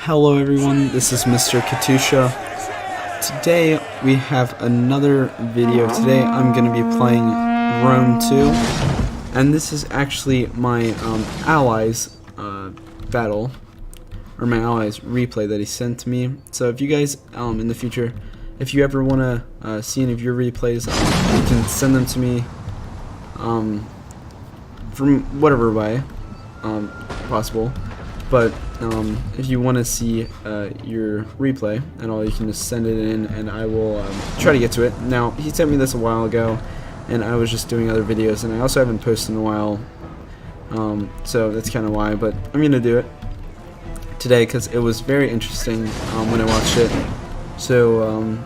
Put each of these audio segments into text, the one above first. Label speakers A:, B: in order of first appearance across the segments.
A: Hello everyone, this is Mr. Katyusha. Today we have another video. Today I'm going to be playing Rome 2, and this is actually my allies battle, or my allies replay that he sent to me. So if you guys in the future, if you ever want to see any of your replays, you can send them to me from whatever way possible. But if you want to see your replay and all, you can just send it in and I will try to get to it. Now, he sent me this a while ago and I was just doing other videos, and I also haven't posted in a while, so that's kind of why, but I'm going to do it today because it was very interesting when I watched it. So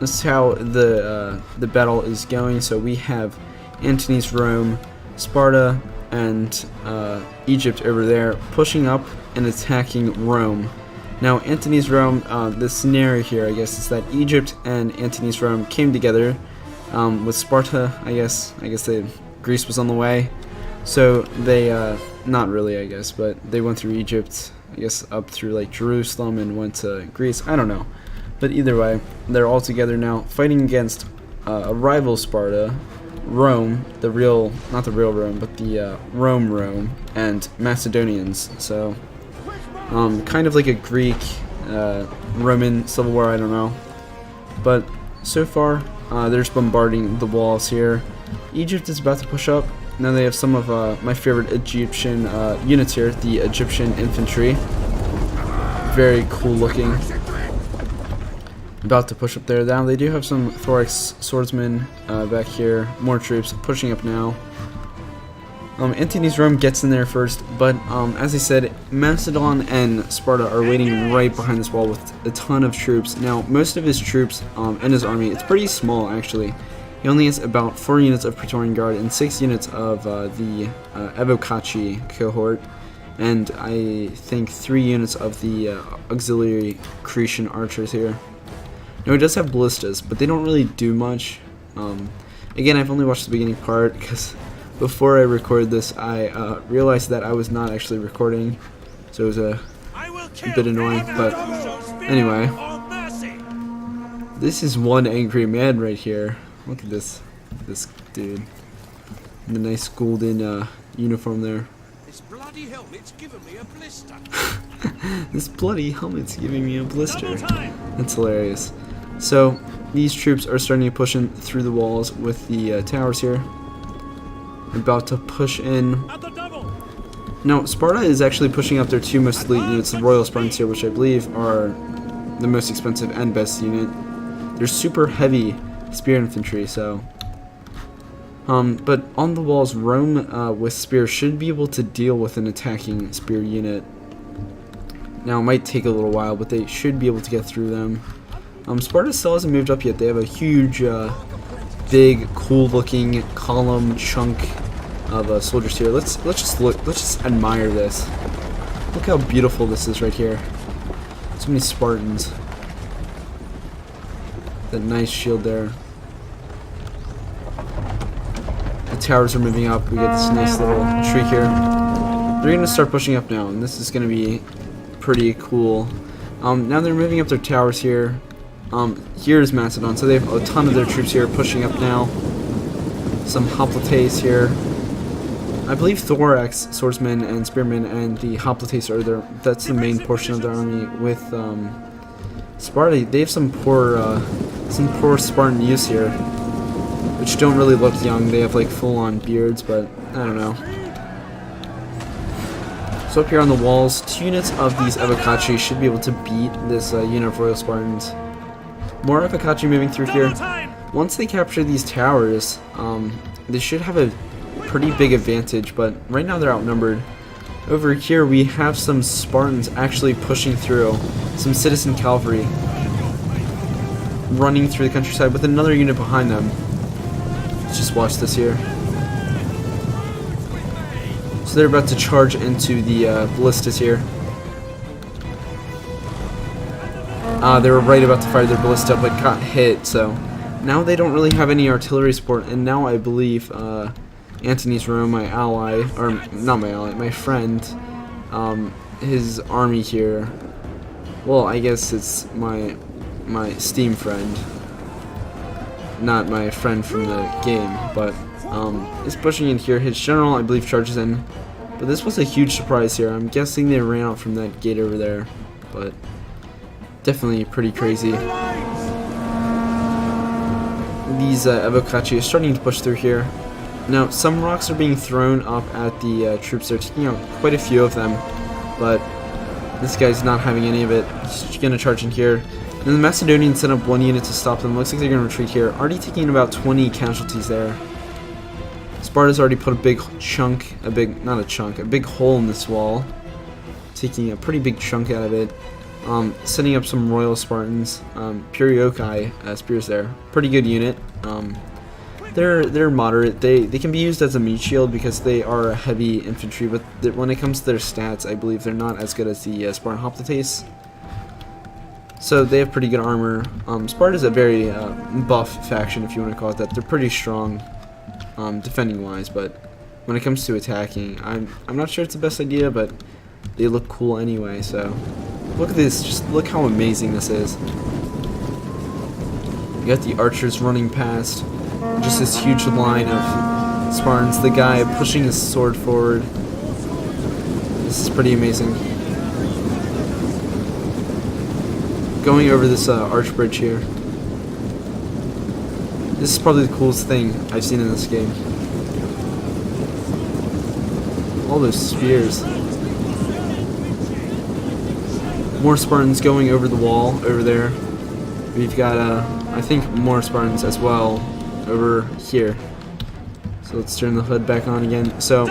A: this is how the battle is going. So we have Antony's Rome, Sparta, and Egypt over there pushing up and attacking Rome. Now Antony's Rome, the scenario here I guess is that Egypt and Antony's Rome came together with Sparta. I guess Greece was on the way, so they not really I guess, but they went through Egypt, I guess up through like Jerusalem and went to Greece. I don't know, but either way they're all together now fighting against a rival Sparta, Rome, not the real Rome, but the Rome, and Macedonians. So kind of like a Greek Roman civil war, I don't know. But so far they're just bombarding the walls here. Egypt is about to push up. Now they have some of my favorite Egyptian units here, the Egyptian infantry. Very cool looking. About to push up there. Now they do have some thorax swordsmen back here. More troops pushing up now. Antony's Rome gets in there first, but as I said, Macedon and Sparta are waiting right behind this wall with a ton of troops. Now most of his troops and his army, it's pretty small actually. He only has about 4 units of Praetorian Guard and 6 units of the Evocaci cohort, and I think 3 units of the auxiliary Cretan archers here. Now, he does have ballistas, but they don't really do much. Again, I've only watched the beginning part because before I recorded this, I realized that I was not actually recording, so it was a bit annoying. But anyway, this is one angry man right here. Look at this dude in the nice golden uniform there.
B: This bloody helmet's giving me a blister.
A: This bloody helmet's giving me a blister. That's hilarious. So these troops are starting to push in through the walls with the towers here. About to push in. Now Sparta is actually pushing up their 2 most elite units, the Royal Spartans here, which I believe are the most expensive and best unit. They're super heavy spear infantry, so but on the walls, Rome with spears should be able to deal with an attacking spear unit. Now it might take a little while, but they should be able to get through them. Sparta still hasn't moved up yet. They have a huge, big, cool-looking column chunk of soldiers here. Let's just admire this. Look how beautiful this is right here. So many Spartans. That nice shield there. The towers are moving up. We get this nice little tree here. They're gonna start pushing up now, and this is gonna be pretty cool. Now they're moving up their towers here. Here's Macedon, so they have a ton of their troops here pushing up now. Some hoplites here. I believe thorax swordsmen and spearmen and the hoplites are there. That's the main portion of their army. With Sparta, they have some poor Spartan youths here, which don't really look young. They have like full-on beards, but I don't know. So up here on the walls, 2 units of these Evocaci should be able to beat this unit of Royal Spartans. More Evocaci moving through here. Once they capture these towers, they should have a pretty big advantage, but right now they're outnumbered. Over here we have some Spartans actually pushing through, some citizen cavalry running through the countryside with another unit behind them. Let's just watch this here. So they're about to charge into the ballistas here. They were right about to fire their ballista, but got hit, so now they don't really have any artillery support, and now I believe Antony's Rome, my ally, or not my ally, my friend, his army here Well, I guess it's my Steam friend, not my friend from the game, but is pushing in here. His general, I believe, charges in, but this was a huge surprise here. I'm guessing they ran out from that gate over there, but definitely pretty crazy. These Evocaci are starting to push through here. Now, some rocks are being thrown up at the troops. They're taking out quite a few of them, but this guy's not having any of it. He's going to charge in here. And the Macedonians sent up one unit to stop them. Looks like they're going to retreat here. Already taking about 20 casualties there. Sparta's already put a big chunk, a big hole in this wall. Taking a pretty big chunk out of it. Setting up some Royal Spartans. Puriokai spears there. Pretty good unit. They're moderate. They can be used as a meat shield because they are heavy infantry, but when it comes to their stats, I believe they're not as good as the Spartan Hoplites. So they have pretty good armor. Sparta's a very buff faction, if you want to call it that. They're pretty strong defending wise, but when it comes to attacking, I'm not sure it's the best idea, but they look cool anyway. So look at this. Just look how amazing this is. You got the archers running past. Just this huge line of Spartans. The guy pushing his sword forward. This is pretty amazing. Going over this arch bridge here. This is probably the coolest thing I've seen in this game. All those spears. More Spartans going over the wall over there. We've got, I think, more Spartans as well over here. So let's turn the hood back on again. So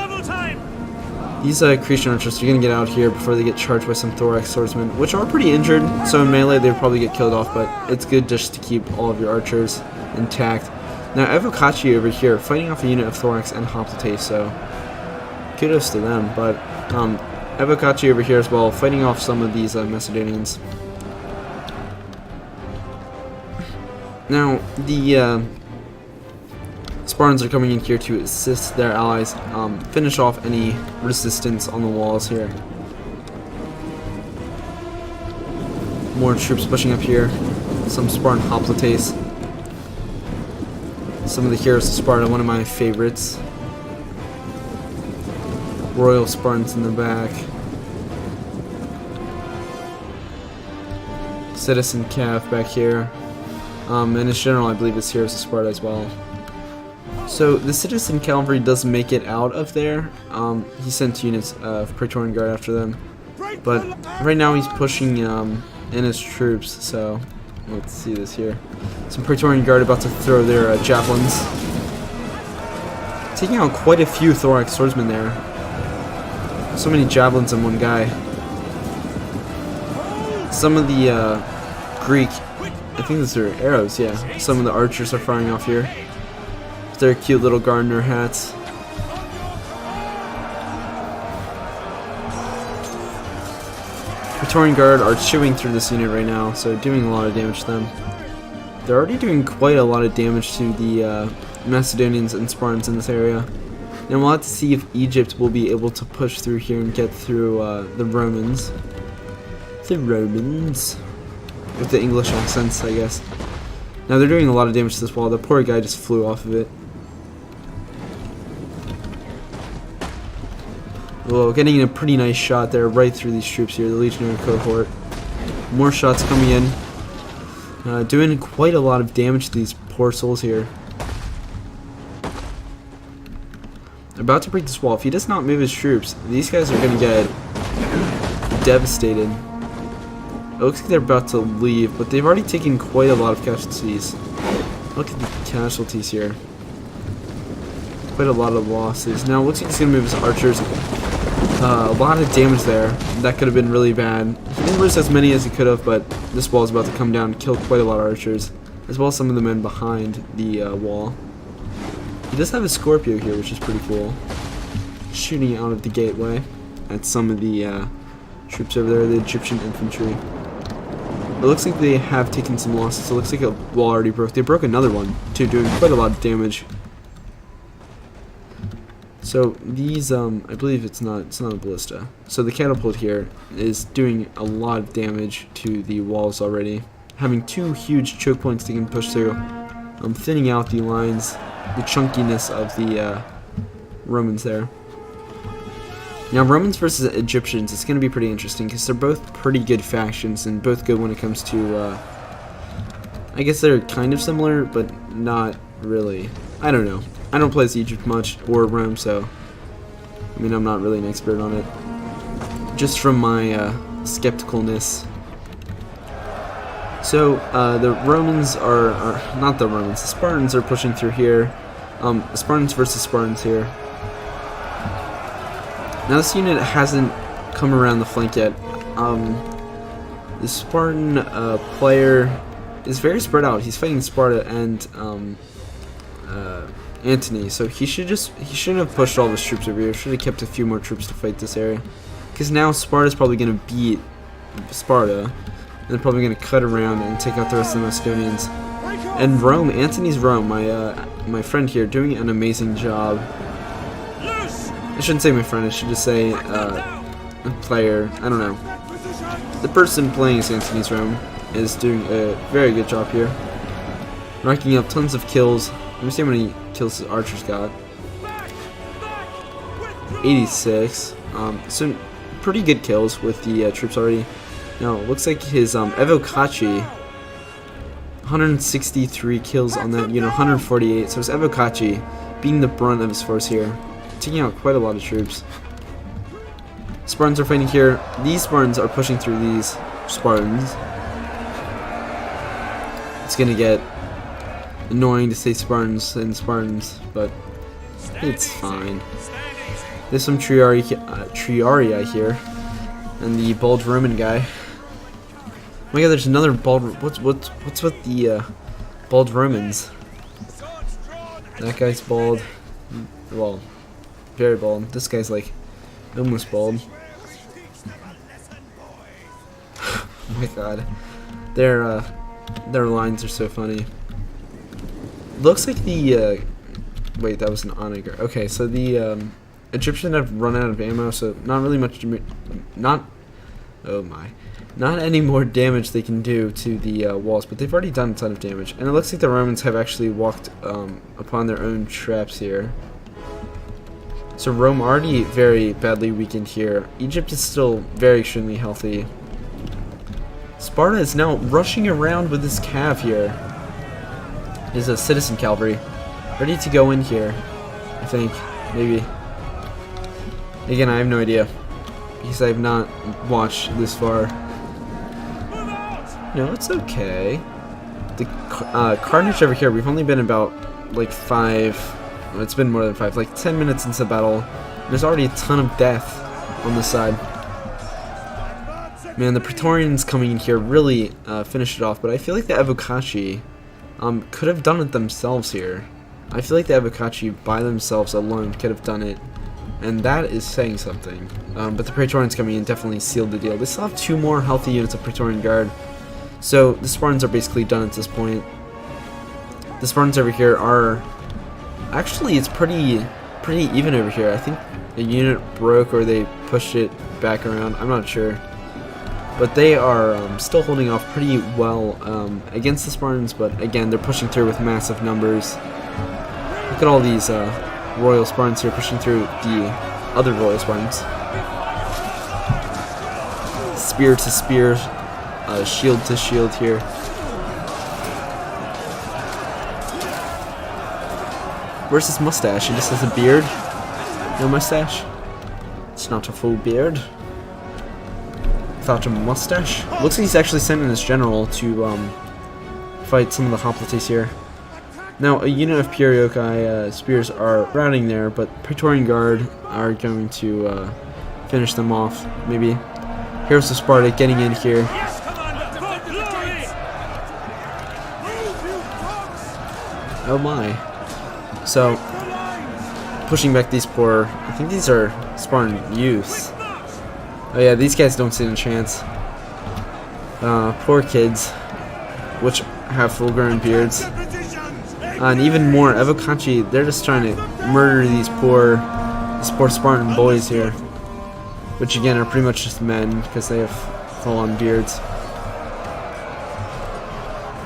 A: these Cretan archers are going to get out here before they get charged by some thorax swordsmen, which are pretty injured. So in melee they'll probably get killed off, but it's good just to keep all of your archers intact. Now Evocaci over here fighting off a unit of thorax and hoplites, so kudos to them. But Evocaci over here as well fighting off some of these Macedonians. Now the Spartans are coming in here to assist their allies finish off any resistance on the walls here. More troops pushing up here. Some Spartan hoplites. Some of the heroes of Sparta, one of my favorites. Royal Spartans in the back. Citizen Cav back here. And his general, I believe, is heroes of Sparta as well. So the Citizen Cavalry does make it out of there. He sent units of Praetorian Guard after them, but right now he's pushing in his troops. So let's see this here. Some Praetorian Guard about to throw their javelins, taking out quite a few thorax swordsmen there. So many javelins in one guy. Some of the Greek, I think those are arrows. Yeah, some of the archers are firing off here. Their cute little gardener hats. Praetorian Guard are chewing through this unit right now, so doing a lot of damage to them. They're already doing quite a lot of damage to the Macedonians and Spartans in this area. And we'll have to see if Egypt will be able to push through here and get through the Romans. The Romans. With the English accents, I guess. Now they're doing a lot of damage to this wall. The poor guy just flew off of it. Whoa, getting a pretty nice shot there right through these troops here, the Legionary Cohort. More shots coming in. Doing quite a lot of damage to these poor souls here. About to break this wall. If he does not move his troops, these guys are going to get devastated. It looks like they're about to leave, but they've already taken quite a lot of casualties. Look at the casualties here. Quite a lot of losses. Now, it looks like he's going to move his archers. A lot of damage there. That could have been really bad. He didn't lose as many as he could have, but this wall is about to come down and kill quite a lot of archers, as well as some of the men behind the wall. He does have a Scorpio here, which is pretty cool. Shooting out of the gateway at some of the troops over there, the Egyptian infantry. It looks like they have taken some losses. It looks like a wall already broke. They broke another one, too, doing quite a lot of damage. So these, I believe it's not a ballista. So the catapult here is doing a lot of damage to the walls already, having 2 huge choke points they can push through, thinning out the lines, the chunkiness of the Romans there. Now Romans versus Egyptians, it's going to be pretty interesting because they're both pretty good factions and both good when it comes to, I guess they're kind of similar, but not really. I don't know. I don't play as Egypt much, or Rome, so, I mean, I'm not really an expert on it. Just from my skepticalness. So, the Romans not the Romans, the Spartans are pushing through here. Spartans versus Spartans here. Now this unit hasn't come around the flank yet. The Spartan player is very spread out. He's fighting Sparta and Antony, so he shouldn't have pushed all of his troops over here. Should have kept a few more troops to fight this area, because now Sparta's probably going to beat Sparta, and they're probably going to cut around and take out the rest of the Macedonians. And Rome, Antony's Rome, my friend here, doing an amazing job. I shouldn't say my friend, I should just say a player. I don't know. The person playing as Antony's Rome is doing a very good job here, racking up tons of kills. Let me see how many kills his archers got. 86. So pretty good kills with the troops already. Now it looks like his Evocaci, 163 kills on that unit, 148. So his Evocaci being the brunt of his force here, taking out quite a lot of troops. Spartans are fighting here. These Spartans are pushing through these Spartans. It's gonna get annoying to say Spartans and Spartans, but it's fine. There's some Triarii here, and the bald Roman guy. Oh my god, there's another bald. What's with the bald Romans? That guy's bald. Well, very bald. This guy's like almost bald. Oh my god, their lines are so funny. Looks like the wait, that was an onager. Okay, so the Egyptians have run out of ammo, so not really much. Not any more damage they can do to the walls, but they've already done a ton of damage. And it looks like the Romans have actually walked upon their own traps here. So Rome already very badly weakened here. Egypt is still very extremely healthy. Sparta is now rushing around with this cav here. Is a citizen cavalry ready to go in here, I think, maybe. Again, I have no idea because I have not watched this far. No, it's okay. The carnage over here, we've only been about like 5, well, it's been more than 5, like 10 minutes into the battle. There's already a ton of death on this side. Man, the Praetorians coming in here really finished it off, but I feel like the Evocaci could have done it themselves here. I feel like the Evocaci by themselves alone could have done it, and that is saying something. But the Praetorians coming in definitely sealed the deal. They still have 2 more healthy units of Praetorian Guard, so the Spartans are basically done at this point. The Spartans over here are actually, it's pretty even over here. I think a unit broke or they pushed it back around. I'm not sure. But they are still holding off pretty well against the Spartans, but again, they're pushing through with massive numbers. Look at all these royal Spartans here pushing through the other royal Spartans. Spear to spear, shield to shield here. Where's his mustache? He just has a beard? No mustache? It's not a full beard. Without a mustache. Looks like he's actually sending his general to fight some of the hoplites here. Now, a unit of Perioci spears are routing there, but Praetorian Guard are going to finish them off, maybe. Heroes of Sparta getting in here. Oh my. So, pushing back these poor, I think these are Spartan youths. Oh yeah, these guys don't stand a chance. Poor kids, which have full-grown beards. And even more, Evocaci, they're just trying to murder these poor These poor Spartan boys here, which again are pretty much just men because they have full-on beards.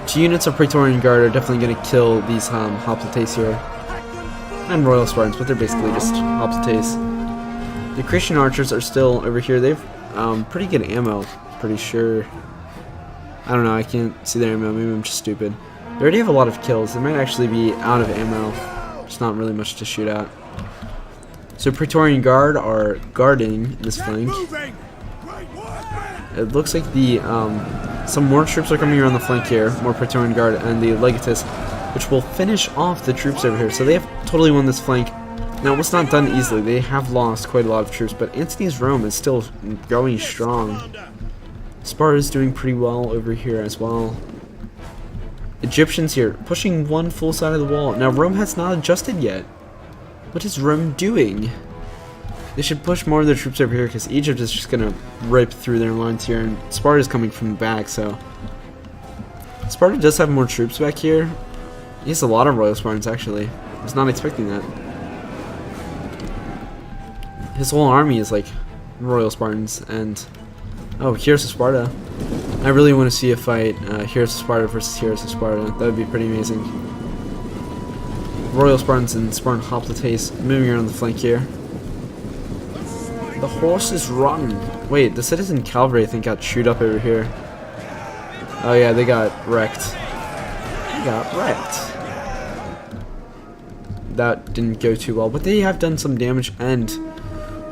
A: 2 units of Praetorian Guard are definitely going to kill these hoplites here. And Royal Spartans, but they're basically just hoplites. The Christian archers are still over here. They've pretty good ammo, pretty sure. I don't know, I can't see their ammo, maybe I'm just stupid. They already have a lot of kills. They might actually be out of ammo. There's not really much to shoot at. So Praetorian Guard are guarding this flank. It looks like the some more troops are coming around the flank here, more Praetorian Guard and the Legatus, which will finish off the troops over here. So they have totally won this flank. Now, it's not done easily. They have lost quite a lot of troops, but Antony's Rome is still going strong. Sparta is doing pretty well over here as well. Egyptians here, pushing one full side of the wall. Now, Rome has not adjusted yet. What is Rome doing? They should push more of their troops over here because Egypt is just going to rip through their lines here, and Sparta is coming from the back, so... Sparta does have more troops back here. He has a lot of Royal Spartans, actually. I was not expecting that. His whole army is like Royal Spartans, and... Oh, Heroes of Sparta. I really want to see a fight, Heroes of Sparta versus Heroes of Sparta. That would be pretty amazing. Royal Spartans and Spartan hoplites moving around the flank here. The horses run. Wait, the citizen cavalry I think got chewed up over here. Oh yeah, they got wrecked. They got wrecked. That didn't go too well, but they have done some damage, and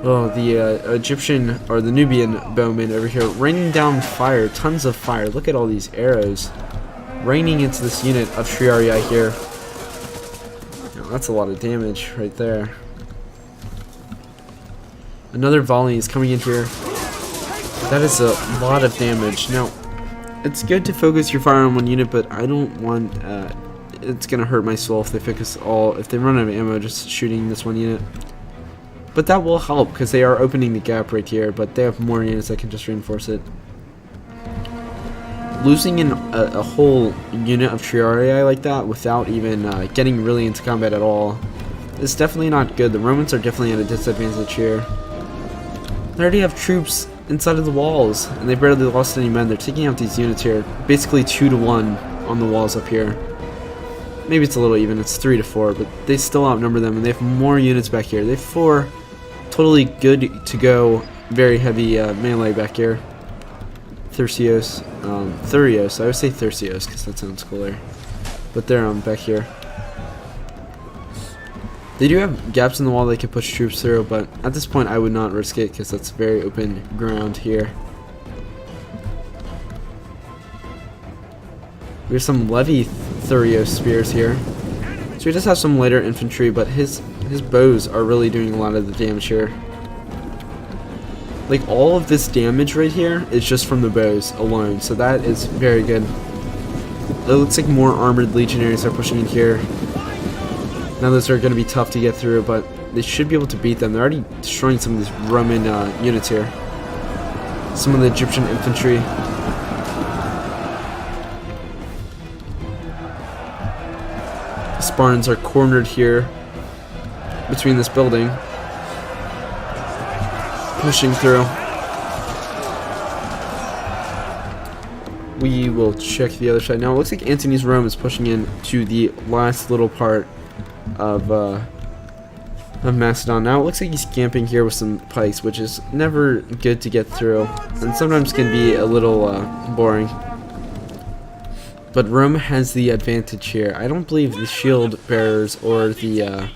A: oh, the Egyptian or the Nubian bowmen over here raining down fire, tons of fire. Look at all these arrows raining into this unit of Triarii here. Now, that's a lot of damage right there. Another volley is coming in here. That is a lot of damage. Now, it's good to focus your fire on one unit, but I don't want. It's gonna hurt my soul if they focus all. If they run out of ammo just shooting this one unit. But that will help because they are opening the gap right here. But they have more units that can just reinforce it. Losing a whole unit of Triarii like that without even getting really into combat at all is definitely not good. The Romans are definitely at a disadvantage here. They already have troops inside of the walls, and they barely lost any men. They're taking out these units here, basically 2-to-1 on the walls up here. Maybe it's a little even, it's 3-to-4, but they still outnumber them, and they have more units back here. They have 4 totally good to go, very heavy melee back here. Thurios, I would say Thurios because that sounds cooler. But they're back here. They do have gaps in the wall they can push troops through, but at this point I would not risk it because that's very open ground here. We have some Levy Thurios spears here. So he does have some lighter infantry, but his bows are really doing a lot of the damage here. Like, all of this damage right here is just from the bows alone, so that is very good. It looks like more armored legionaries are pushing in here. Now those are going to be tough to get through, but they should be able to beat them. They're already destroying some of these Roman units here. Some of the Egyptian infantry. The Spartans are cornered here between this building. Pushing through. We will check the other side. Now it looks like Antony's Rome is pushing in to the last little part of Macedon. Now it looks like he's camping here with some pikes, which is never good to get through, and sometimes can be a little boring. But Rome has the advantage here. I don't believe the shield bearers or the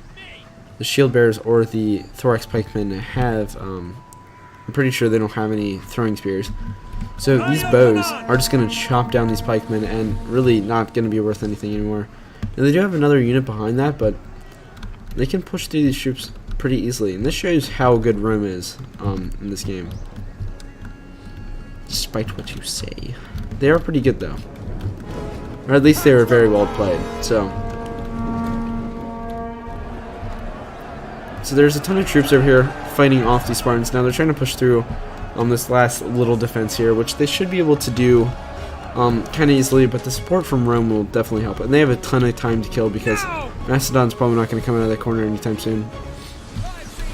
A: thorax pikemen have. I'm pretty sure they don't have any throwing spears. So these bows are just going to chop down these pikemen and really not going to be worth anything anymore. And they do have another unit behind that, but they can push through these troops pretty easily. And this shows how good Rome is in this game. Despite what you say. They are pretty good though. Or at least they were very well played. So there's a ton of troops over here fighting off these Spartans. Now they're trying to push through this last little defense here, which they should be able to do kind of easily, but the support from Rome will definitely help. And they have a ton of time to kill because Macedon's probably not going to come out of that corner anytime soon.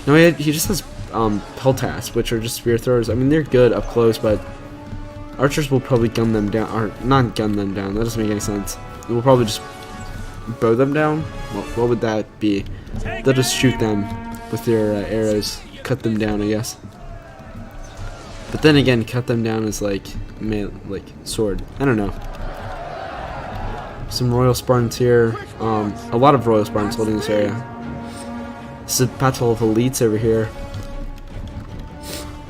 A: No, he just has peltas, which are just spear throwers. I mean, they're good up close, but archers will probably gun them down, or not gun them down. That doesn't make any sense. We'll probably just bow them down. Well, what would that be? They'll just shoot them with their arrows, cut them down, I guess. But then again, cut them down is like sword. I don't know. Some Royal Spartans here. A lot of Royal Spartans holding this area. This is a battle of elites over here.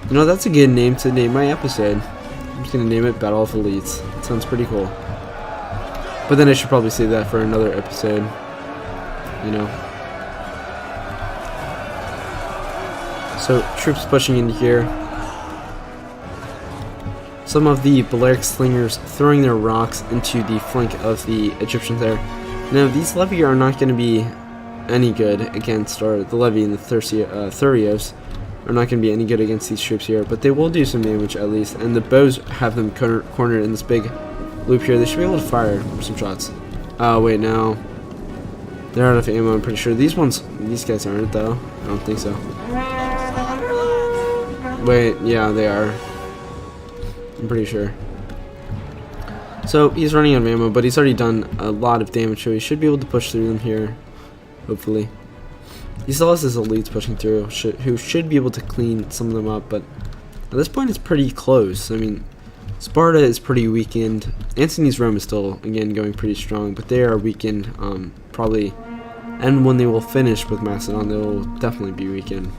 A: You know, that's a good name to name my episode. I'm just gonna name it Battle of Elites. It sounds pretty cool. But then I should probably save that for another episode. You know. So troops pushing into here. Some of the Balearic slingers throwing their rocks into the flank of the Egyptians there. Now these levy are not going to be any good against, or the levy and the Thurios are not going to be any good against these troops here, but they will do some damage at least, and the bows have them cornered in this big loop here. They should be able to fire some shots. Wait, no. They're out of ammo, I'm pretty sure. These guys aren't, though. I don't think so. Wait, yeah, they are. I'm pretty sure. So, he's running out of ammo, but he's already done a lot of damage, so he should be able to push through them here. Hopefully. He still has his elites pushing through, who should be able to clean some of them up, but at this point it's pretty close. I mean, Sparta is pretty weakened. Antony's Rome is still, again, going pretty strong, but they are weakened, probably. And when they will finish with Macedon, they will definitely be weakened.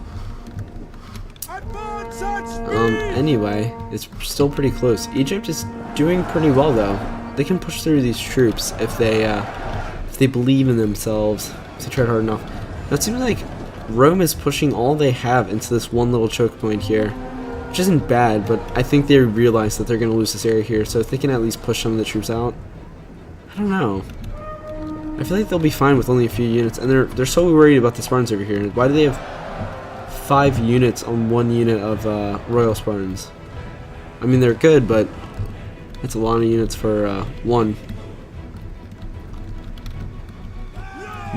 A: Anyway, it's still pretty close. Egypt is doing pretty well, though. They can push through these troops if they believe in themselves, if they try hard enough. Now, it seems like Rome is pushing all they have into this one little choke point here, which isn't bad, but I think they realize that they're going to lose this area here, so if they can at least push some of the troops out, I don't know. I feel like they'll be fine with only a few units, and they're so worried about the Spartans over here. Why do they have 5 units on 1 unit of Royal Spartans? I mean, they're good, but it's a lot of units for one.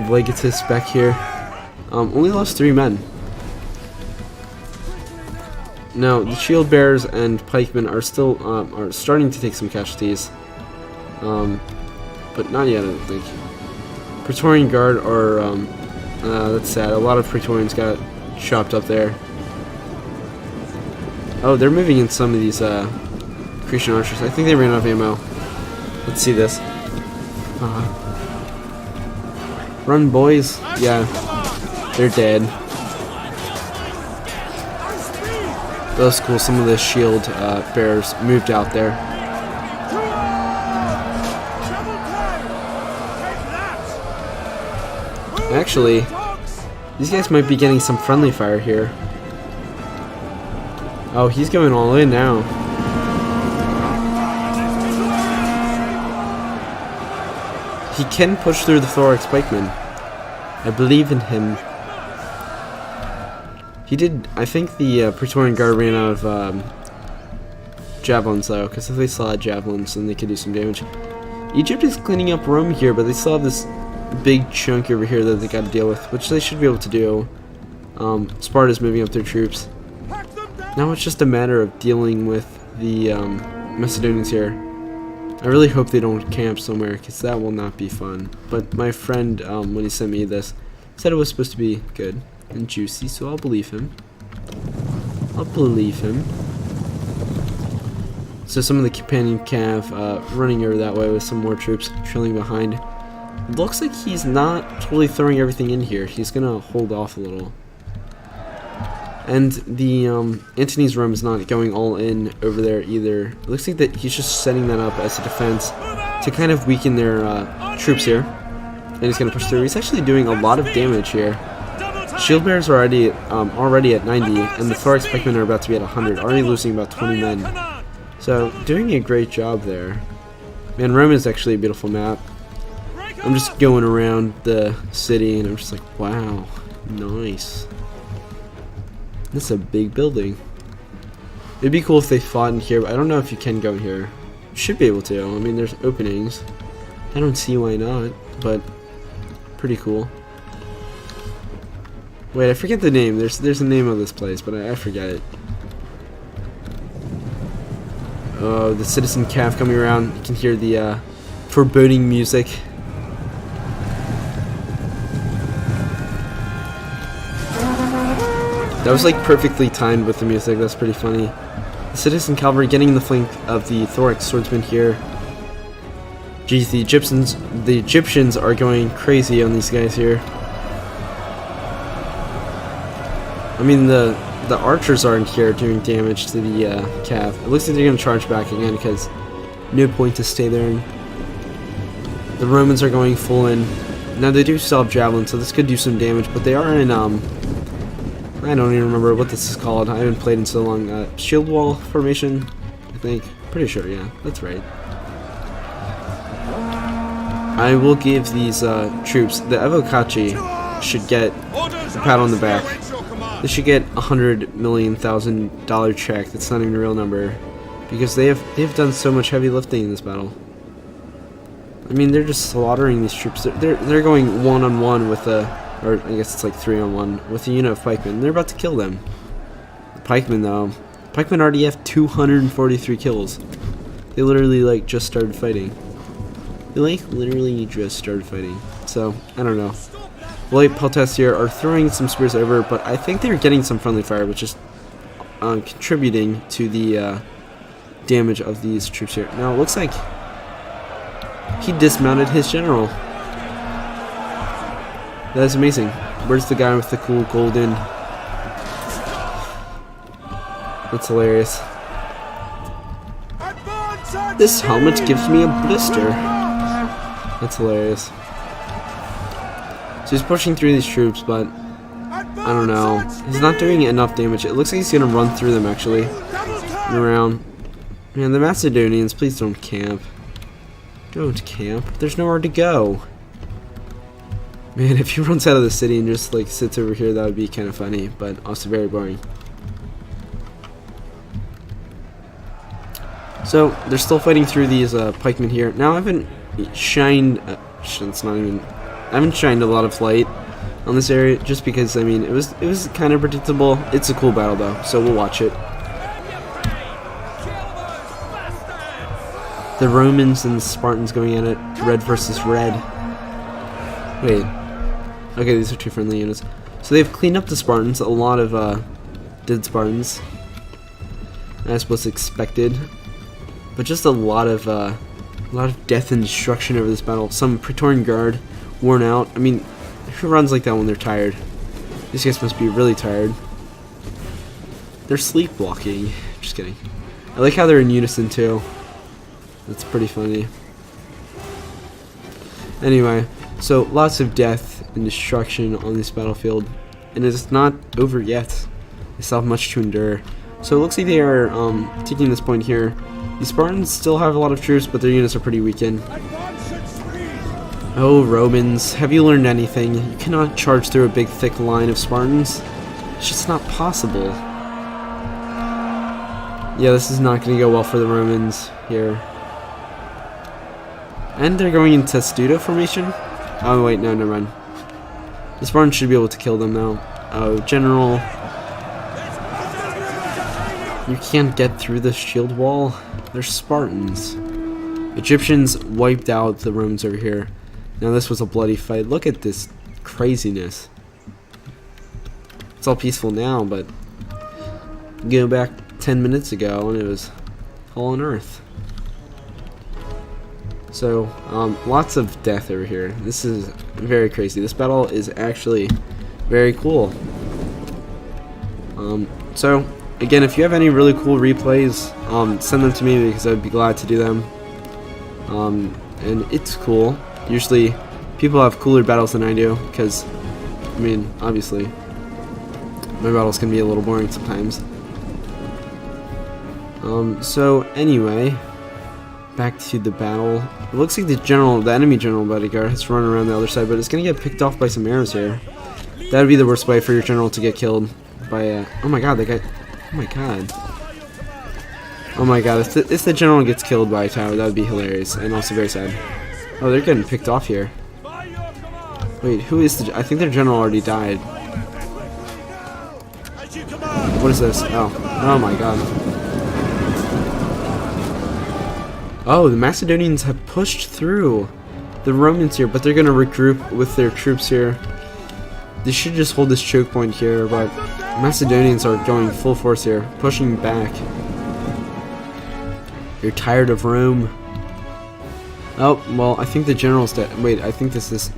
A: Legatus back here. Only lost 3 men. Now, the shield bearers and pikemen are still are starting to take some casualties. But not yet, I don't think. Praetorian Guard are, that's sad. A lot of Praetorians got chopped up there. Oh, they're moving in some of these Cretan archers. I think they ran out of ammo. Let's see this. Run, boys. Yeah, they're dead. That was cool. Some of the shield bearers moved out there. Actually, these guys might be getting some friendly fire here. Oh, he's going all in now. He can push through the thorax pikemen. I believe in him. He did. I think the Praetorian Guard ran out of javelins, though, because if they still had javelins, then they could do some damage. Egypt is cleaning up Rome here, but they still have this big chunk over here that they got to deal with, which they should be able to do. Sparta's moving up their troops. Now it's just a matter of dealing with the Macedonians here. I really hope they don't camp somewhere, because that will not be fun. But my friend, when he sent me this, said it was supposed to be good and juicy, so I'll believe him. I'll believe him. So some of the companion cav running over that way with some more troops trailing behind. Looks like he's not totally throwing everything in here. He's gonna hold off a little. And the Antony's Rome is not going all in over there either. It looks like that he's just setting that up as a defense to kind of weaken their troops here. And he's gonna push through. He's actually doing a lot of damage here. Shield bearers are already at 90, and the thorax pikemen are about to be at 100, already losing about 20 men. So doing a great job there. Man, Rome is actually a beautiful map. I'm just going around the city, and I'm just like, wow, nice. This is a big building. It'd be cool if they fought in here, but I don't know if you can go in here. You should be able to. I mean, there's openings. I don't see why not, but pretty cool. Wait, I forget the name. There's a name of this place, but I forget it. Oh, the citizen calf coming around. You can hear the foreboding music. That was like perfectly timed with the music. That's pretty funny. The citizen cavalry getting in the flank of the thorax swordsman here. Geez, the Egyptians are going crazy on these guys here. I mean, the archers aren't here doing damage to the cav. It looks like they're going to charge back again because no point to stay there. The Romans are going full in. Now they do still have javelin, so this could do some damage, but they are in I don't even remember what this is called. I haven't played in so long. Shield wall formation, I think. Pretty sure, yeah, that's right. I will give these troops, the Evocaci should get a pat on the back. They should get $100,000,000 check. That's not even a real number, because they've done so much heavy lifting in this battle. I mean, they're just slaughtering these troops. They're going one-on-one with or I guess it's like 3-on-1 with a unit of pikemen. They're about to kill them. The pikemen though, pikemen already have 243 kills. They literally like just started fighting. They like literally just started fighting. So I don't know. Light peltasts here are throwing some spears over, but I think they're getting some friendly fire, which is contributing to the damage of these troops here. Now it looks like he dismounted his general. That is amazing. Where's the guy with the cool golden? That's hilarious. This helmet gives me a blister. That's hilarious. So he's pushing through these troops, but I don't know. He's not doing enough damage. It looks like he's gonna run through them actually. Around. Man, the Macedonians, please don't camp. Don't camp. There's nowhere to go. Man, if he runs out of the city and just like sits over here, that would be kind of funny, but also very boring. So they're still fighting through these pikemen here. Now I haven't shined. It's not even. I haven't shined a lot of light on this area just because I mean it was kind of predictable. It's a cool battle though, so we'll watch it. The Romans and the Spartans going at it, red versus red. Wait. Okay, these are two friendly units. So they've cleaned up the Spartans, a lot of dead Spartans, as was expected, but just a lot of death and destruction over this battle. Some Praetorian Guard worn out. I mean, who runs like that when they're tired? These guys must be really tired. They're sleepwalking. Just kidding. I like how they're in unison too. That's pretty funny. Anyway, so lots of death and destruction on this battlefield, and it's not over yet. They still have much to endure. So it looks like they are taking this point here. The Spartans still have a lot of troops, but their units are pretty weakened. Oh, Romans, have you learned anything? You cannot charge through a big thick line of Spartans. It's just not possible. Yeah, this is not going to go well for the Romans here. And they're going into Testudo formation? Oh wait, no, never mind. The Spartans should be able to kill them now. Oh, General. You can't get through the shield wall. They're Spartans. Egyptians wiped out the Romans over here. Now this was a bloody fight. Look at this craziness. It's all peaceful now, but go back 10 minutes ago and it was hell on earth. So, lots of death over here. This is very crazy. This battle is actually very cool. So, again, if you have any really cool replays, send them to me because I would be glad to do them. And it's cool. Usually, people have cooler battles than I do because, I mean, obviously, my battles can be a little boring sometimes. So, anyway, back to the battle. It looks like the enemy general bodyguard has run around the other side, but it's gonna get picked off by some arrows here. That would be the worst way for your general to get killed by oh my god, that guy. Oh my god. Oh my god, if the general gets killed by a tower, that would be hilarious and also very sad. Oh, they're getting picked off here. Wait, who is I think their general already died. What is this? Oh. Oh my god. Oh, the Macedonians have pushed through the Romans here, but they're going to regroup with their troops here. They should just hold this choke point here, but Macedonians are going full force here, pushing back. You're tired of Rome. Oh, well, I think the general's dead. Wait, I think this is...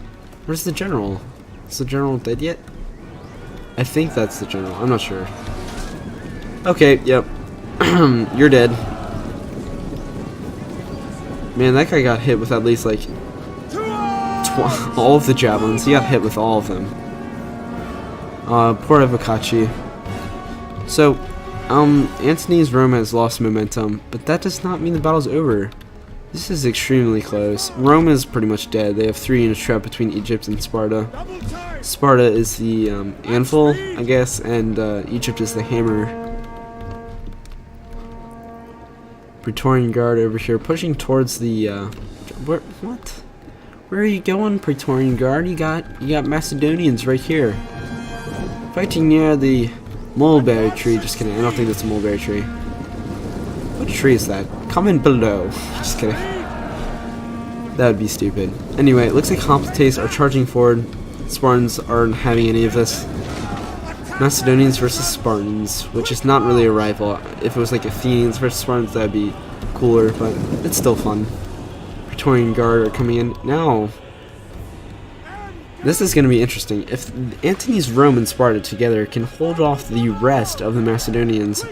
A: Where's the general? Is the general dead yet? I think that's the general. I'm not sure. Okay, yep. You're dead. Man, that guy got hit with at least, like, all of the javelins. He got hit with all of them. Poor Avakachi. So, Antony's Rome has lost momentum, but that does not mean the battle's over. This is extremely close. Rome is pretty much dead. They have 3 units trapped between Egypt and Sparta. Sparta is the anvil, I guess, and Egypt is the hammer. Praetorian Guard over here, pushing towards the what? Where are you going, Praetorian Guard? You got Macedonians right here, fighting near the mulberry tree. Just kidding. I don't think that's a mulberry tree. What tree is that? Comment below. Just kidding. That would be stupid. Anyway, it looks like Hoplites are charging forward. Spartans aren't having any of this. Macedonians versus Spartans, which is not really a rival. If it was like Athenians versus Spartans, that'd be cooler, but it's still fun. Praetorian Guard are coming in now. This is going to be interesting. If Antony's Rome and Sparta together can hold off the rest of the Macedonians,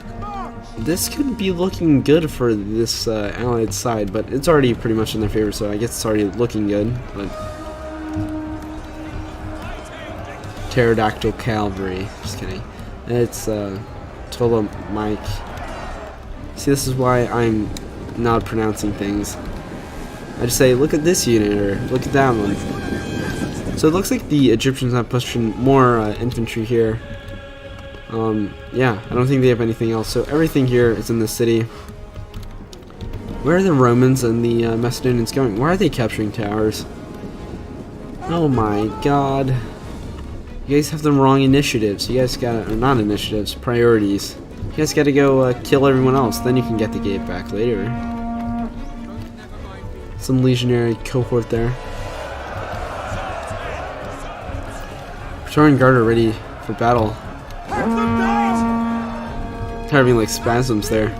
A: this could be looking good for this allied side, but it's already pretty much in their favor, so I guess it's already looking good. But Pterodactyl Cavalry, just kidding. It's Tola Mike. See, this is why I'm not pronouncing things. I just say, look at this unit, or look at that one. So it looks like the Egyptians have pushed in more infantry here. Yeah, I don't think they have anything else. So everything here is in the city. Where are the Romans and the Macedonians going? Why are they capturing towers? Oh my god. You guys have the wrong initiatives. You guys gotta, or not initiatives, priorities. You guys gotta go kill everyone else. Then you can get the gate back later. Some legionary cohort there. Praetorian Guard are ready for battle. Having like spasms there.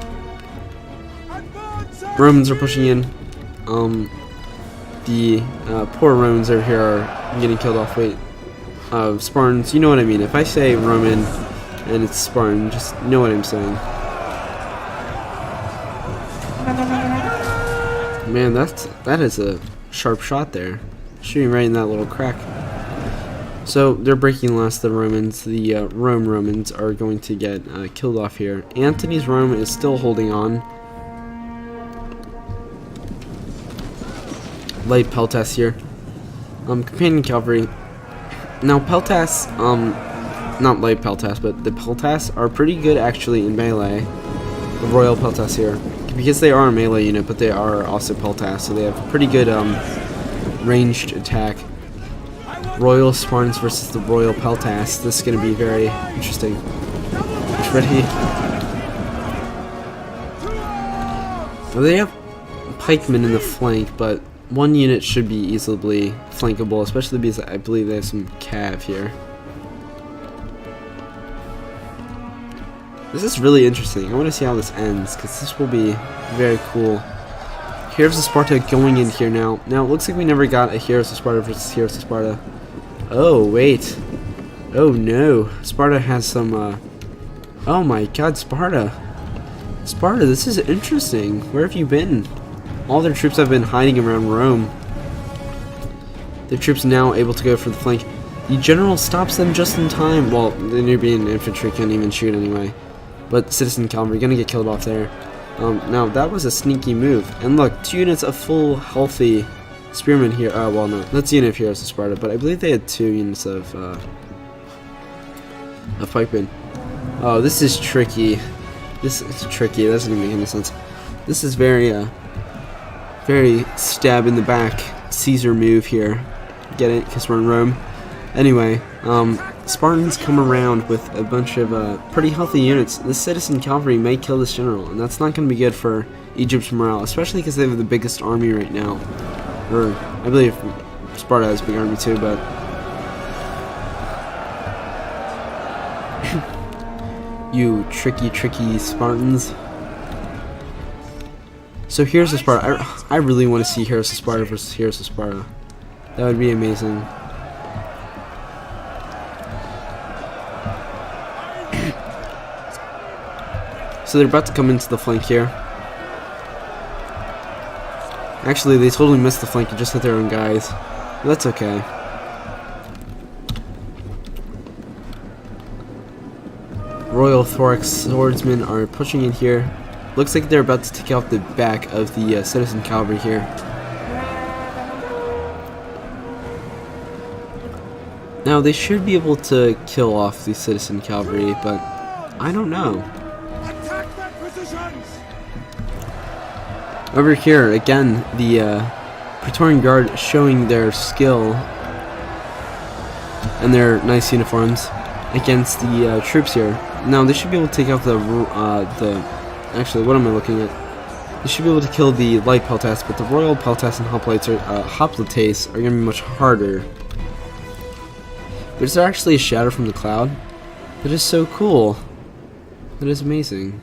A: Romans are pushing in. The poor Romans over here are getting killed off. Wait, Spartans. You know what I mean. If I say Roman and it's Spartan, just know what I'm saying. Man, that is a sharp shot there, shooting right in that little crack. So they're breaking last. The Romans, the Romans are going to get killed off here. Antony's Rome is still holding on. Light Peltas here. Companion cavalry. Now Peltas, not light Peltas, but the Peltas are pretty good actually in melee. The Royal Peltas here, because they are a melee unit, but they are also Peltas, so they have pretty good ranged attack. Royal Spartans versus the Royal Peltas. This is going to be very interesting. Ready? Well, they have pikemen in the flank, but one unit should be easily flankable, especially because I believe they have some cav here. This is really interesting. I want to see how this ends, because this will be very cool. Heroes of Sparta going in here now. Now, it looks like we never got a Heroes of Sparta versus Heroes of Sparta. Oh, wait. Oh, no. Sparta has some, Oh, my God, Sparta. Sparta, this is interesting. Where have you been? All their troops have been hiding around Rome. Their troops now able to go for the flank. The general stops them just in time. Well, the Nubian infantry can't even shoot anyway. But citizen cavalry gonna get killed off there. Now, that was a sneaky move. And look, 2 units of full, healthy spearmen here. Well, no, that's a unit of Heroes of Sparta, but I believe they had 2 units of pikemen. Oh, this is tricky. This is tricky. That doesn't even make any sense. This is very, very stab in the back Caesar move here. Get it? Because we're in Rome. Anyway, Spartans come around with a bunch of pretty healthy units, this citizen cavalry may kill this general, and that's not going to be good for Egypt's morale, especially because they have the biggest army right now. Or, I believe Sparta has a big army too, but... you tricky Spartans. So Heroes of Sparta, I really want to see Heroes of Sparta versus Heroes of Sparta. That would be amazing. So they're about to come into the flank here. Actually, they totally missed the flank and just hit their own guys. But that's okay. Royal Thorax swordsmen are pushing in here. Looks like they're about to take out the back of the citizen cavalry here. Now they should be able to kill off the citizen cavalry, but I don't know. Over here, again, the Praetorian Guard showing their skill and their nice uniforms against the troops here. Now they should be able to take out actually, what am I looking at? They should be able to kill the light peltasts, but the royal peltasts and hoplites are going to be much harder. There's actually a shadow from the cloud. That is so cool. That is amazing.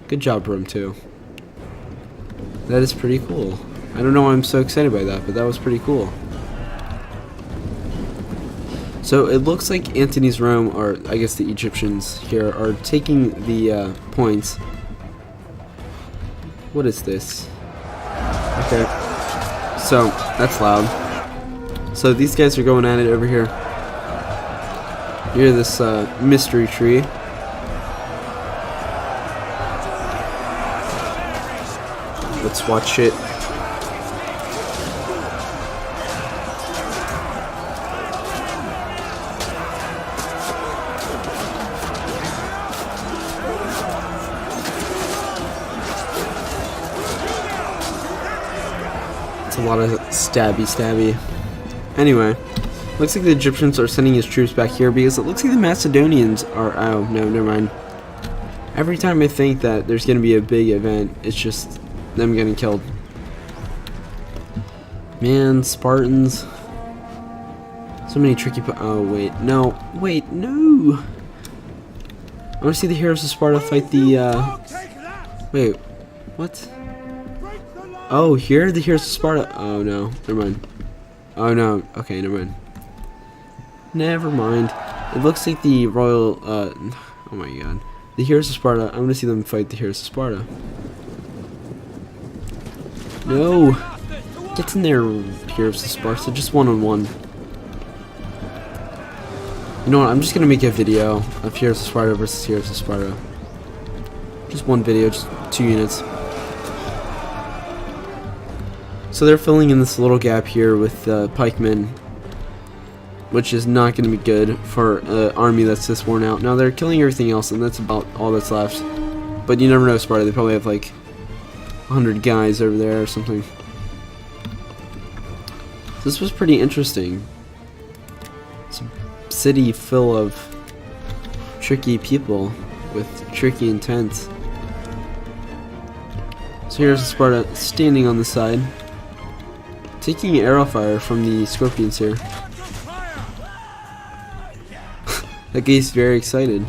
A: Good job, Rome 2. That is pretty cool. I don't know why I'm so excited by that, but that was pretty cool. So it looks like Antony's Rome, or I guess the Egyptians here, are taking the points. What is this? Okay. So, that's loud. So these guys are going at it over here. Near this mystery tree. Let's watch it. It's a lot of stabby. Anyway, looks like the Egyptians are sending his troops back here because it looks like the Macedonians are... oh, no, never mind. Every time I think that there's going to be a big event, it's just them getting killed. Man, Spartans. So many tricky... oh, wait. No. Wait, no! I want to see the Heroes of Sparta fight the... wait, what? Oh, here? The Heroes of Sparta... oh, no. Never mind. Oh, no. Okay, never mind. Never mind. It looks like the royal... oh my god. The Heroes of Sparta. I want to see them fight the Heroes of Sparta. No! Get in there, Heroes of Sparta. Just one-on-one. You know what? I'm just going to make a video of Heroes of Sparta versus Heroes of Sparta. Just one video. Just 2 units. So they're filling in this little gap here with pikemen, which is not going to be good for an army that's this worn out. Now they're killing everything else, and that's about all that's left. But you never know, Sparta. They probably have like 100 guys over there or something. This was pretty interesting. It's a city full of tricky people with tricky intent. So here's Sparta standing on the side, taking arrow fire from the scorpions here. That guy's very excited.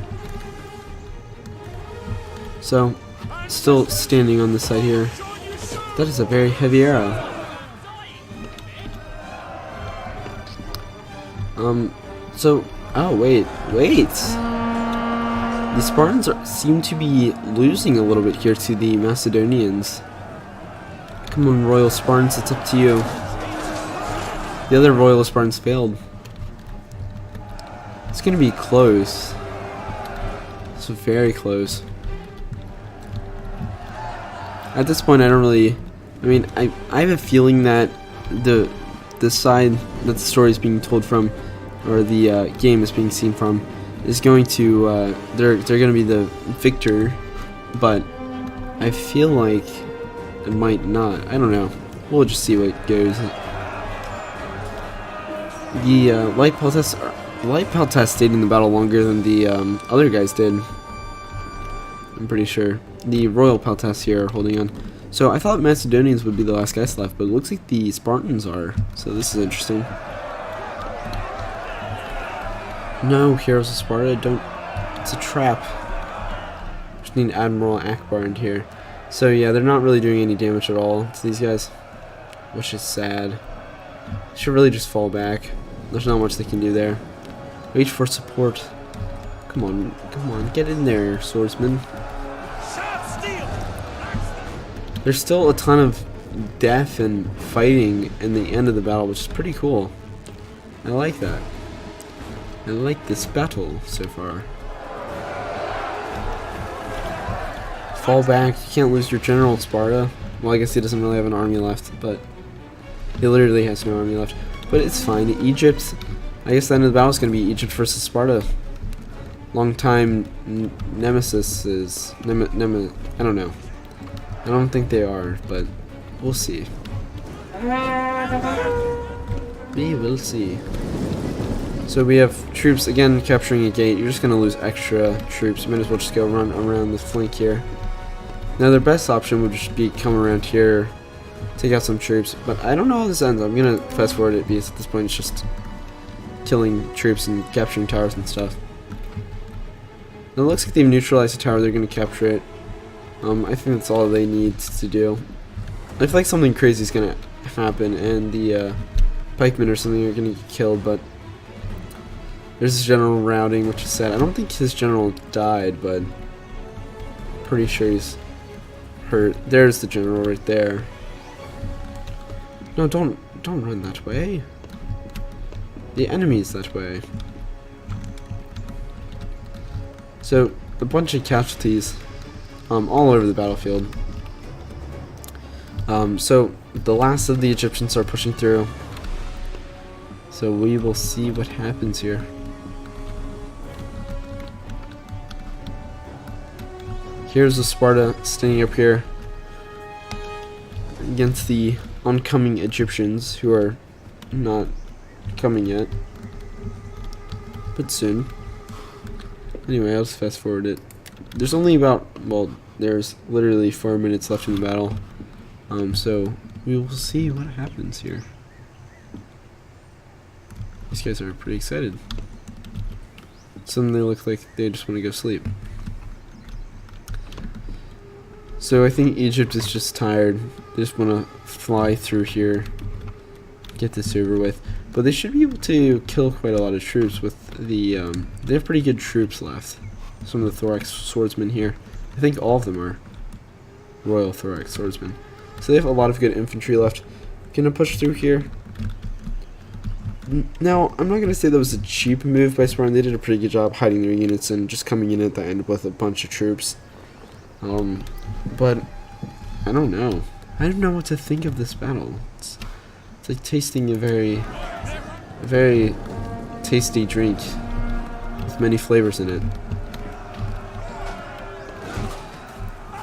A: So, still standing on the side here. That is a very heavy arrow. So, oh wait. The Spartans seem to be losing a little bit here to the Macedonians. Come on, Royal Spartans, it's up to you. The other Royal Spartans failed. It's gonna be close. It's very close. At this point, I don't really... I mean, I have a feeling that the side that the story is being told from, or the game is being seen from, is going to... they're going to be the victor, but I feel like it might not. I don't know. We'll just see what goes. The light peltasts The light peltas stayed in the battle longer than the other guys did. I'm pretty sure. The royal peltas here are holding on. So I thought Macedonians would be the last guys left, but it looks like the Spartans are. So this is interesting. No, heroes of Sparta, don't. It's a trap. Just need Admiral Akbar in here. So yeah, they're not really doing any damage at all to these guys, which is sad. They should really just fall back. There's not much they can do there. Wait for support. Come on, get in there, swordsman. There's still a ton of death and fighting in the end of the battle, which is pretty cool. I like that. I like this battle so far. Fall back. You can't lose your general, Sparta. Well, I guess he doesn't really have an army left, but he literally has no army left. But it's fine. Egypt, I guess the end of the battle is going to be Egypt versus Sparta. Long time nemesis is... I don't know. I don't think they are, but we'll see. We will see. So we have troops, again, capturing a gate. You're just going to lose extra troops. You might as well just go run around the flank here. Now their best option would just be come around here, take out some troops. But I don't know how this ends. I'm going to fast forward it because at this point it's just killing troops and capturing towers and stuff. Now it looks like they've neutralized the tower. They're going to capture it. I think that's all they need to do. I feel like something crazy is going to happen and the pikemen or something are going to get killed, but there's this general routing, which is sad. I don't think his general died, but pretty sure he's hurt. There's the general right there. No, don't run that way. The enemy's that way. So a bunch of casualties all over the battlefield. So the last of the Egyptians are pushing through. So we will see what happens here. Here's the Sparta standing up here against the oncoming Egyptians, who are not coming yet, but soon. Anyway, I'll just fast forward it. There's only about, well, there's literally 4 minutes left in the battle. So we will see what happens here. These guys are pretty excited. Some they look like they just want to go sleep. So I think Egypt is just tired. They just want to fly through here, get this over with. But they should be able to kill quite a lot of troops with the, they have pretty good troops left. Some of the thorax swordsmen here. I think all of them are royal thorax swordsmen. So they have a lot of good infantry left. Gonna push through here. Now, I'm not gonna say that was a cheap move by Spartan. They did a pretty good job hiding their units and just coming in at the end with a bunch of troops. But I don't know. I don't know what to think of this battle. It's like tasting a very tasty drink with many flavors in it.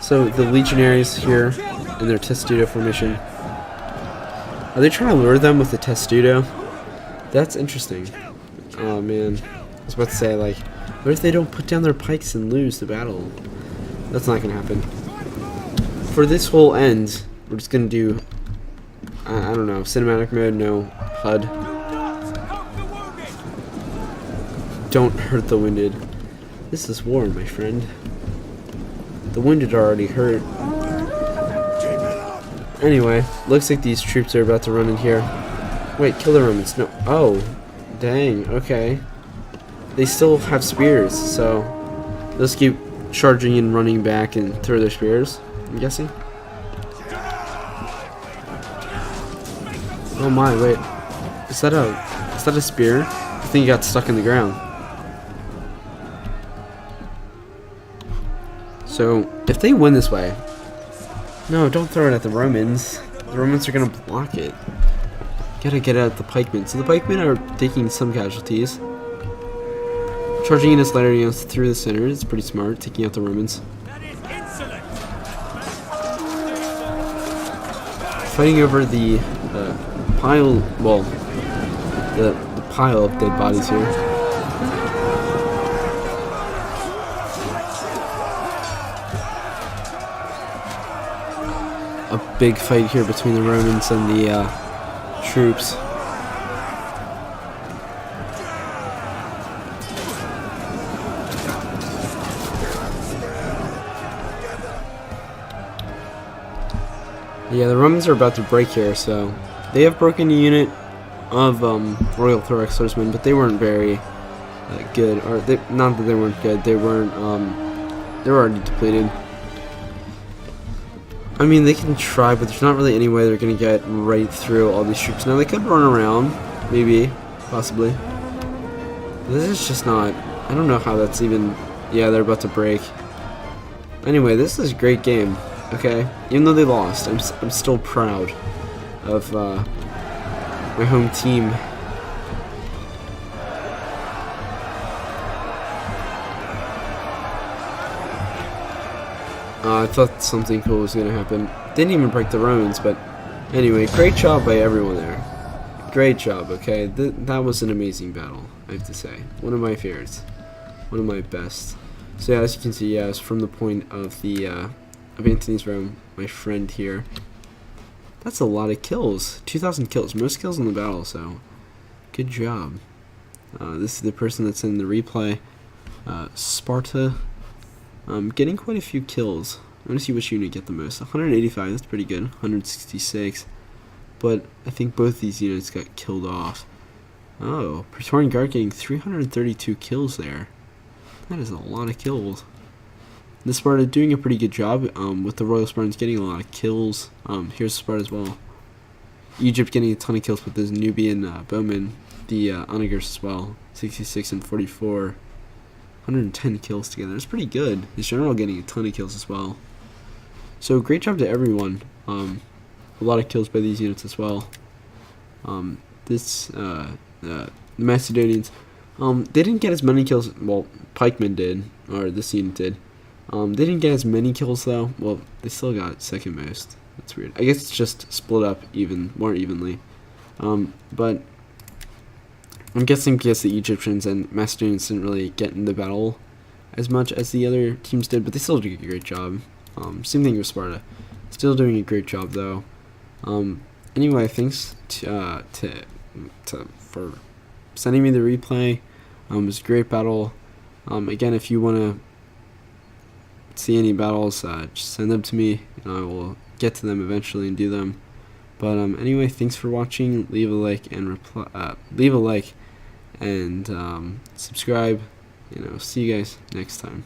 A: So the legionaries here in their testudo formation. Are they trying to lure them with the testudo? That's interesting. Oh man. I was about to say, like, what if they don't put down their pikes and lose the battle? That's not gonna happen. For this whole end, we're just gonna do, I don't know, cinematic mode, no HUD. Don't hurt the wounded. This is war, my friend. The wounded are already hurt. Anyway, looks like these troops are about to run in here. Wait, kill the Romans. No. Oh, dang. Okay. They still have spears, so let's keep charging and running back and throw their spears, I'm guessing. Oh my, wait. Is that a spear? I think he got stuck in the ground. So, if they win this way... No, don't throw it at the Romans. The Romans are gonna block it. Gotta get it at the pikemen. So the pikemen are taking some casualties. Charging in his lighter units through the center. It's pretty smart, taking out the Romans. Fighting over the pile, well, the pile of dead bodies here. a big fight here between the Romans and the troops. Yeah, the Romans are about to break here, so they have broken a unit of Royal Thorax Swordsmen, but they weren't very good, or not that they weren't good, they weren't, they were already depleted. I mean, they can try, but there's not really any way they're going to get right through all these troops. Now, they could run around, maybe, possibly. This is just not, I don't know how that's even, yeah, they're about to break. Anyway, this is a great game, okay? Even though they lost, I'm still proud of my home team. I thought something cool was going to happen. Didn't even break the Romans, but anyway, great job by everyone there. Great job, okay? That was an amazing battle, I have to say. One of my favorites. One of my best. So yeah, as you can see, yeah, it's from the point of the of Antony's Rome, my friend here. That's a lot of kills. 2,000 kills. Most kills in the battle, so good job. This is the person that's in the replay. Sparta. Getting quite a few kills. I want to see which unit get the most. 185, that's pretty good. 166. But I think both these units got killed off. Oh, Praetorian Guard getting 332 kills there. That is a lot of kills. The Sparta doing a pretty good job with the Royal Spartans getting a lot of kills. Here's Sparta as well. Egypt getting a ton of kills with this Nubian bowman. The onagers as well. 66 and 44. 110 kills together. That's pretty good. The general getting a ton of kills as well. So great job to everyone. A lot of kills by these units as well. The Macedonians, they didn't get as many kills. Well, pikemen did, or this unit did. They didn't get as many kills though. Well, they still got second most. That's weird. I guess it's just split up more evenly. But I'm guessing because the Egyptians and Macedonians didn't really get in the battle as much as the other teams did, but they still did a great job. Same thing with Sparta. Still doing a great job though. Anyway, thanks for sending me the replay. It was a great battle. Again, if you want to see any battles, just send them to me, and I will get to them eventually and do them. But anyway, thanks for watching. Leave a like and subscribe. See you guys next time.